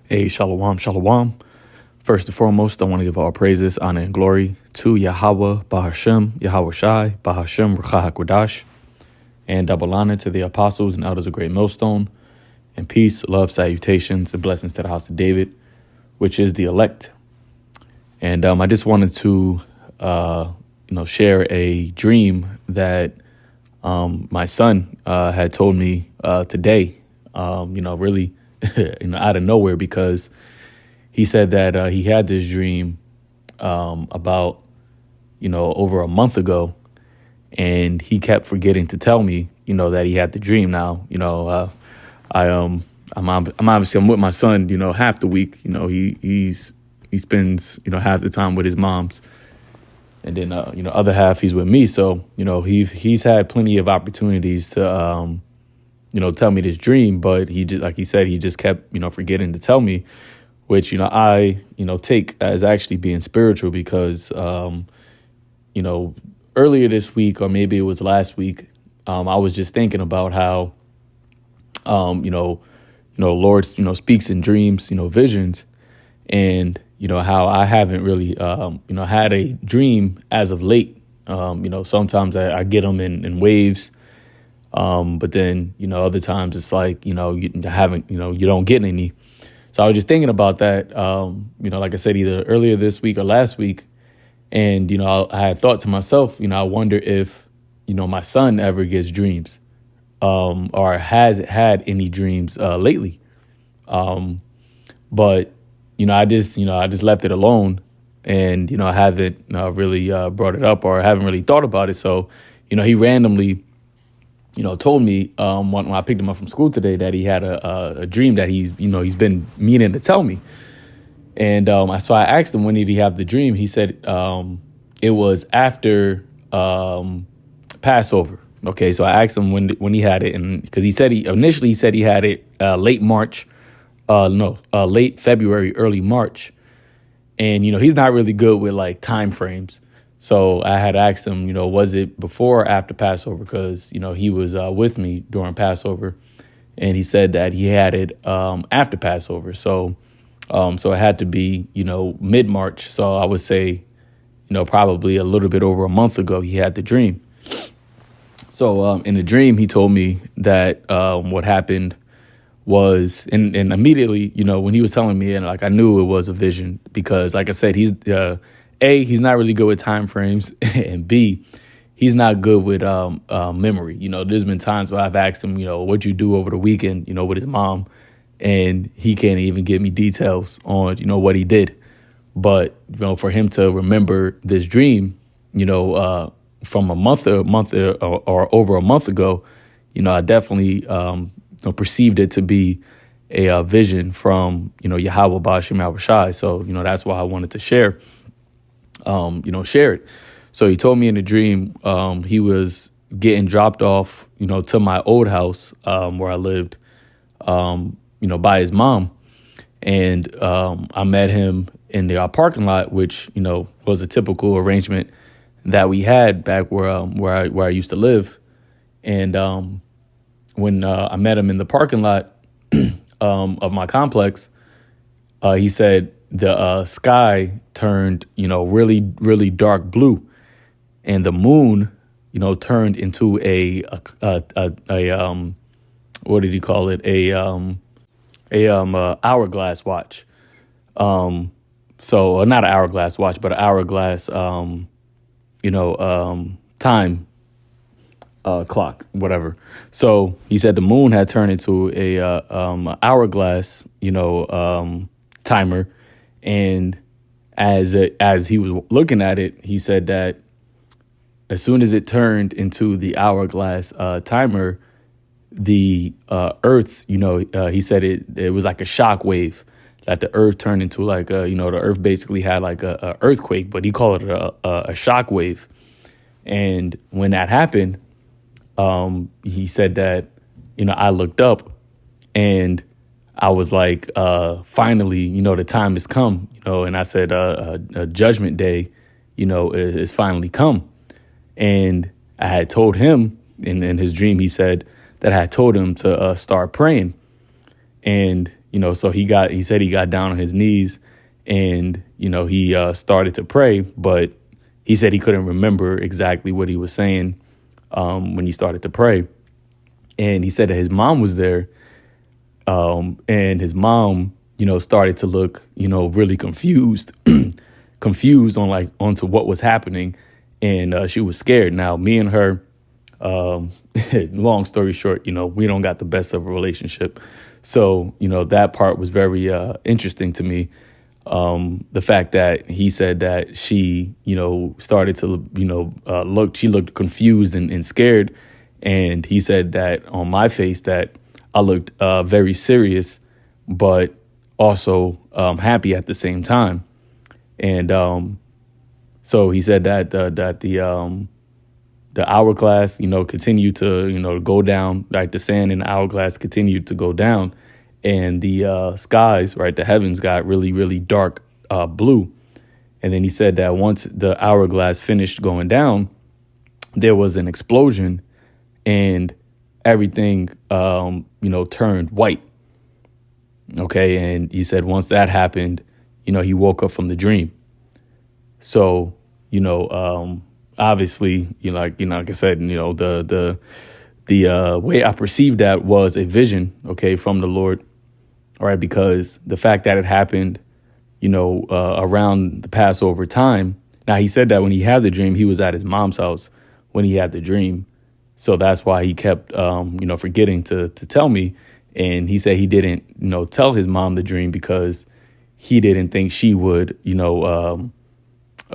Hey, shalom, shalom. First and foremost, I want to give all praises, honor, and glory to Yahweh, Bahashem, Yahweh Shai, Bahashem, Ruach HaKodash, and double honor to the apostles and elders of Great Millstone, and peace, love, salutations, and blessings to the house of David, which is the elect. And I just wanted to, share a dream that my son had told me today. Really, out of nowhere, because he said that he had this dream about, over a month ago, and he kept forgetting to tell me, that he had the dream. Now, I'm with my son, half the week. He spends, half the time with his mom's, and then other half he's with me. So he's had plenty of opportunities to tell me this dream, but he just, like he said, he just kept forgetting to tell me, which I take as actually being spiritual, because earlier this week, or maybe it was last week, I was just thinking about how Lord speaks in dreams, visions, and how I haven't really had a dream as of late. Sometimes I get them in waves. But then, other times it's like, you don't get any. So I was just thinking about that, like I said, either earlier this week or last week. And, I had thought to myself, I wonder if, my son ever gets dreams, or has had any dreams lately. But, I just left it alone, and, I haven't really brought it up, or haven't really thought about it. So, he randomly told me when I picked him up from school today that he had a dream that he's been meaning to tell me. And so I asked him, when did he have the dream? He said it was after Passover. Okay, so I asked him when he had it, and because he initially said he had it late February, early March. And he's not really good with like time frames. So I had asked him, was it before or after Passover? Because, he was with me during Passover, and he said that he had it after Passover. So it had to be, mid-March. So I would say, probably a little bit over a month ago, he had the dream. So in the dream, he told me that what happened was, and immediately, when he was telling me, and like I knew it was a vision, because like I said, he's he's not really good with time frames, and B, he's not good with memory. There's been times where I've asked him, what'd you do over the weekend, with his mom, and he can't even give me details on, what he did. But, for him to remember this dream, from a month or over a month ago, I definitely perceived it to be a vision from, Yahweh Bahashem Yahweh Shai. So, that's why I wanted to share it. So he told me in the dream, he was getting dropped off, to my old house, where I lived, by his mom. And, I met him in the parking lot, which, was a typical arrangement that we had back where I used to live. And, when, I met him in the parking lot, of my complex, he said, the sky turned, really, really dark blue, and the moon, turned into a what did he call it? Hourglass watch. So not an hourglass watch, but an hourglass, time clock, whatever. So he said the moon had turned into a hourglass, timer. And as he was looking at it, he said that as soon as it turned into the hourglass timer, the earth, he said it was like a shock wave, that the earth turned into like the earth basically had like a earthquake, but he called it a shock wave. And when that happened, he said that, I looked up, and I was like, finally, the time has come, and I said, a judgment day, is finally come. And I had told him in his dream, he said that I had told him to start praying. And, so he said he got down on his knees and, he started to pray, but he said he couldn't remember exactly what he was saying when he started to pray. And he said that his mom was there, and his mom, started to look, really confused, confused onto what was happening. And she was scared. Now, me and her, long story short, we don't got the best of a relationship. So, that part was very interesting to me. The fact that he said that she, started to, she looked confused and scared. And he said that on my face that I looked very serious, but also happy at the same time. And so he said that the hourglass, continued to, go down, like the sand in the hourglass continued to go down. And the skies, right, the heavens got really, really dark blue. And then he said that once the hourglass finished going down, there was an explosion and everything, turned white. Okay. And he said once that happened, he woke up from the dream. So, obviously, like I said, the way I perceived that was a vision, okay, from the Lord. All right, because the fact that it happened, around the Passover time. Now, he said that when he had the dream, he was at his mom's house when he had the dream. So that's why he kept, forgetting to tell me. And he said he didn't, tell his mom the dream because he didn't think she would,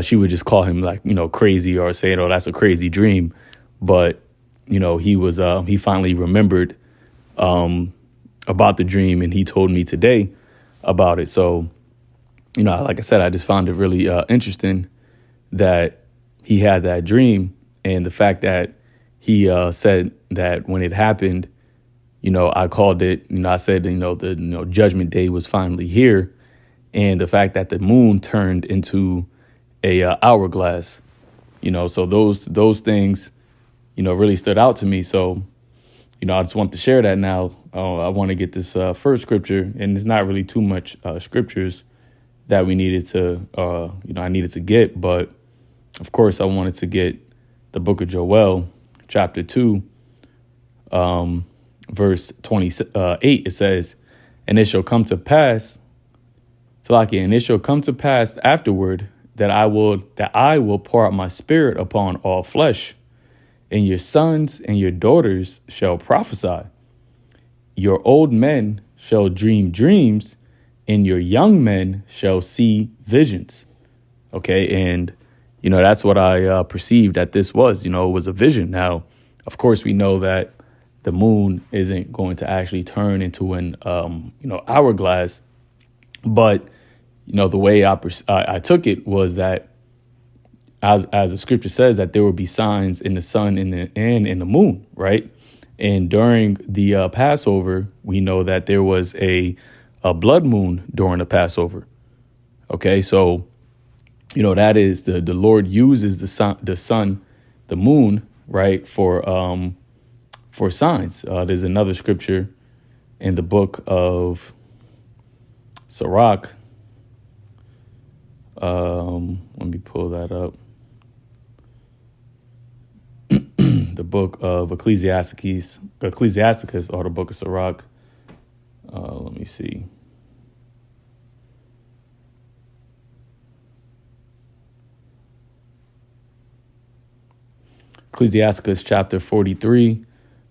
she would just call him like, crazy or say, oh, that's a crazy dream. But, he finally remembered about the dream, and he told me today about it. So, like I said, I just found it really interesting that he had that dream, and the fact that he said that when it happened, I called it, I said, the Judgment Day was finally here, and the fact that the moon turned into a hourglass, so those things, really stood out to me. So, I just want to share that now. I want to get this first scripture, and it's not really too much scriptures that we needed to, I needed to get. But, of course, I wanted to get the book of Joel, chapter 2, verse 28. It says, and it shall come to pass, and it shall come to pass afterward that I will pour out my spirit upon all flesh. And your sons and your daughters shall prophesy. Your old men shall dream dreams, and your young men shall see visions. Okay, and, that's what I perceived that this was. It was a vision. Now, of course, we know that the moon isn't going to actually turn into an, hourglass. But, the way I took it was that, as the scripture says, that there will be signs in the sun and in the moon, right? And during the Passover, we know that there was a blood moon during the Passover. Okay, so that is the Lord uses the sun, the moon, right, for signs. There's another scripture in the book of Sirach. Let me pull that up. The book of Ecclesiasticus, or the book of Sirach. Let me see. Ecclesiasticus chapter 43,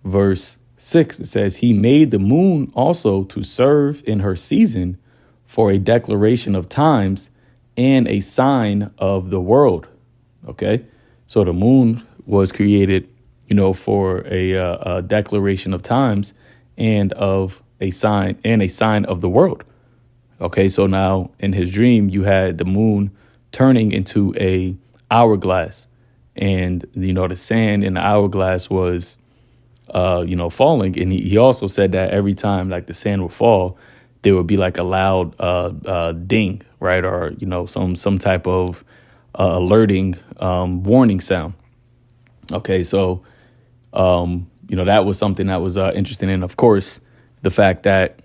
verse 6. It says, he made the moon also to serve in her season for a declaration of times and a sign of the world. Okay, so the moon was created, for a declaration of times and of a sign of the world. Okay, so now in his dream, you had the moon turning into a hourglass, and the sand in the hourglass was falling. And he also said that every time like the sand would fall, there would be like a loud ding, right, or some type of alerting warning sound. Okay, so that was something that was interesting. And of course, the fact that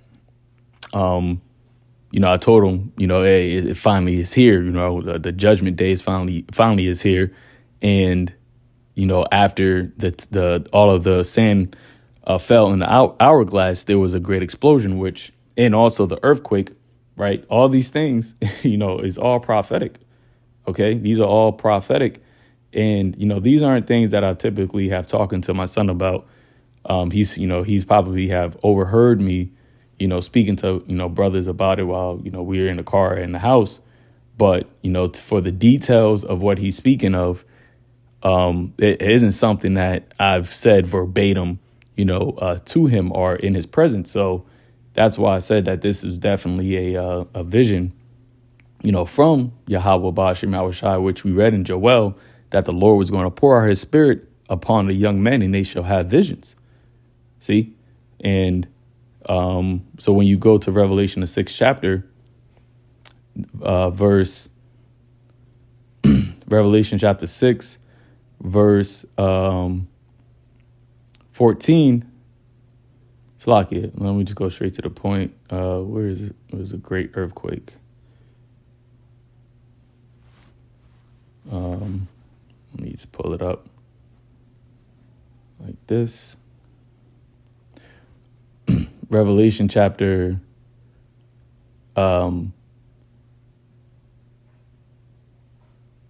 I told him, hey, it finally is here. The judgment day is finally is here. And, after the all of the sand fell in the hourglass, there was a great explosion, and also the earthquake, right? All these things, is all prophetic. OK, these are all prophetic. And, these aren't things that I typically have talking to my son about. He's probably have overheard me, speaking to, brothers about it while, we were in the car in the house. But, for the details of what he's speaking of, it isn't something that I've said verbatim, to him or in his presence. So that's why I said that this is definitely a vision, from Yahweh Ba'ashem Yahushai, which we read in Joel, that the Lord was going to pour out his spirit upon the young men and they shall have visions. See? And so when you go to Revelation, the 6th chapter, Revelation chapter 6, verse 14. Slakia, let me just go straight to the point. Where is it? It was a great earthquake. Let me just pull it up like this. Revelation chapter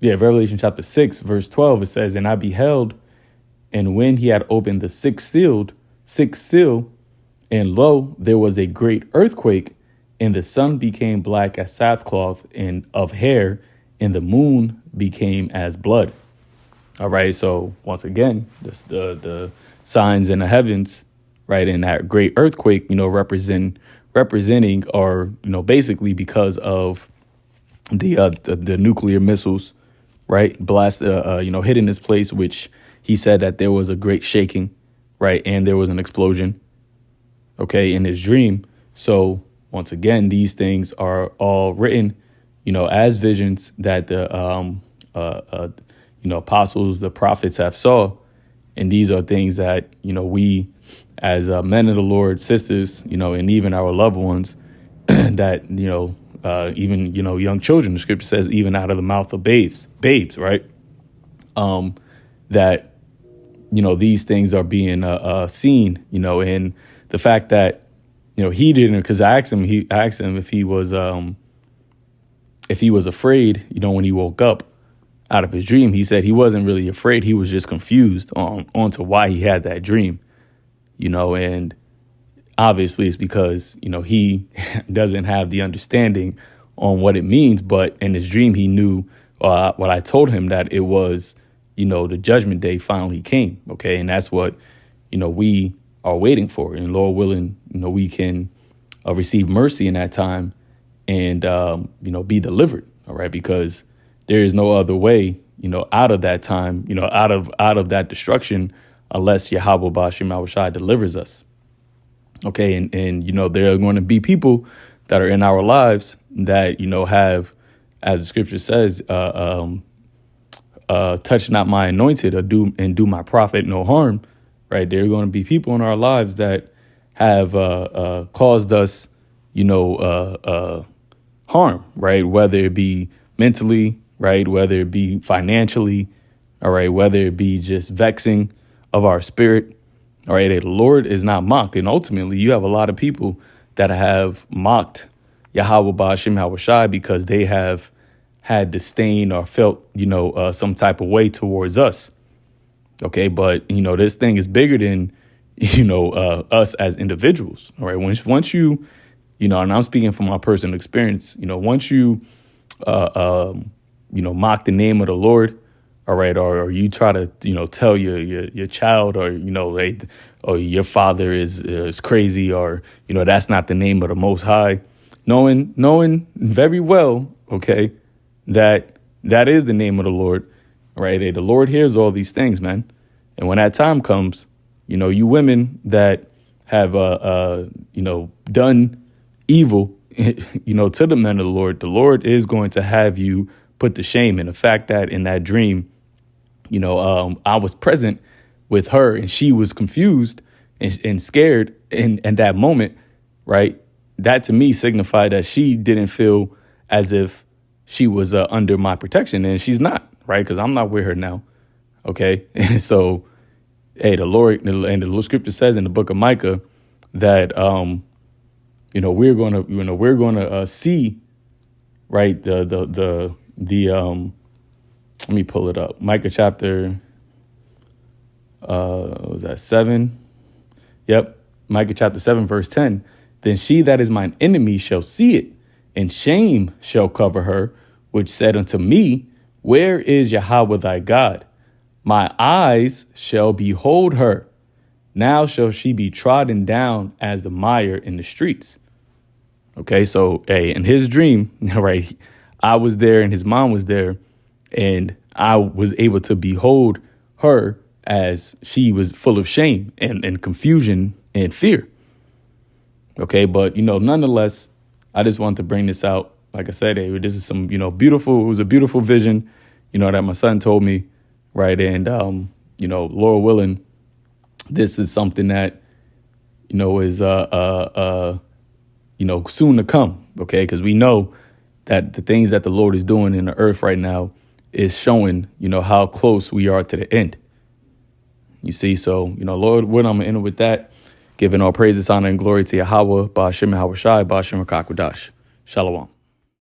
Revelation chapter 6, verse 12, it says, "And I beheld, and when he had opened the sixth seal, and lo, there was a great earthquake, and the sun became black as sackcloth and of hair, and the moon became as blood." All right. So once again, this the signs in the heavens, right, in that great earthquake, representing or, basically because of the nuclear missiles, right, hitting this place, which he said that there was a great shaking, right, and there was an explosion, okay, in his dream. So once again, these things are all written, as visions that the apostles, the prophets have saw. And these are things that, we as men of the Lord, sisters, and even our loved ones that, even, young children, the scripture says, even out of the mouth of babes, right? That, these things are being seen, and the fact that, he didn't, because I asked him if he was afraid, when he woke up out of his dream. He said he wasn't really afraid. He was just confused onto why he had that dream, and obviously it's because, he doesn't have the understanding on what it means. But in his dream, he knew what I told him, that it was, the judgment day finally came. OK, and that's what, we are waiting for. And Lord willing, we can receive mercy in that time and, be delivered. All right, because there is no other way, out of that time, out of that destruction, unless Yahweh Ba'ashem Yahushai delivers us. OK, and there are going to be people that are in our lives that, have, as the scripture says, touch not my anointed or do my prophet no harm. Right. There are going to be people in our lives that have caused us, harm. Right. Whether it be mentally, right, whether it be financially, all right, whether it be just vexing of our spirit. All right. The Lord is not mocked. And ultimately, you have a lot of people that have mocked Yahweh Ba'ashem Yahushai because they have had disdain or felt, some type of way towards us. OK, but, this thing is bigger than, us as individuals. All right. Once you, and I'm speaking from my personal experience, once you, mock the name of the Lord. All right. Or you try to, tell your child or, or your father is crazy or, that's not the name of the Most High, knowing very well, OK, that is the name of the Lord. Right. The Lord hears all these things, man. And when that time comes, you women that have, done evil, to the men of the Lord is going to have you put to shame. And the fact that in that dream, I was present with her and she was confused and scared in that moment. Right. that to me signified that she didn't feel as if she was under my protection, and she's not, right? Because I'm not with her now. Okay. And so, hey, the Lord and the little scripture says in the book of Micah that, we're going to see, right. The let me pull it up. Micah chapter, was that 7? Yep. Micah chapter 7, verse 10. Then she that is mine enemy shall see it, and shame shall cover her, which said unto me, where is Yahweh thy God? My eyes shall behold her. Now shall she be trodden down as the mire in the streets. Okay, so, hey, in his dream, right, I was there and his mom was there, and I was able to behold her as she was full of shame and confusion and fear. Okay, but, nonetheless, I just wanted to bring this out. Like I said, hey, this is some, beautiful. It was a beautiful vision, that my son told me. Right. And, Lord willing, this is something that, is, soon to come. OK, because we know that the things that the Lord is doing in the earth right now is showing, how close we are to the end. You see, so, Lord, what I'm going to end with that. Giving all praises, honor, and glory to Yahweh, Ba'ashem Yahweh Shai, Ba'ashem Rakak Wadash. Shalom.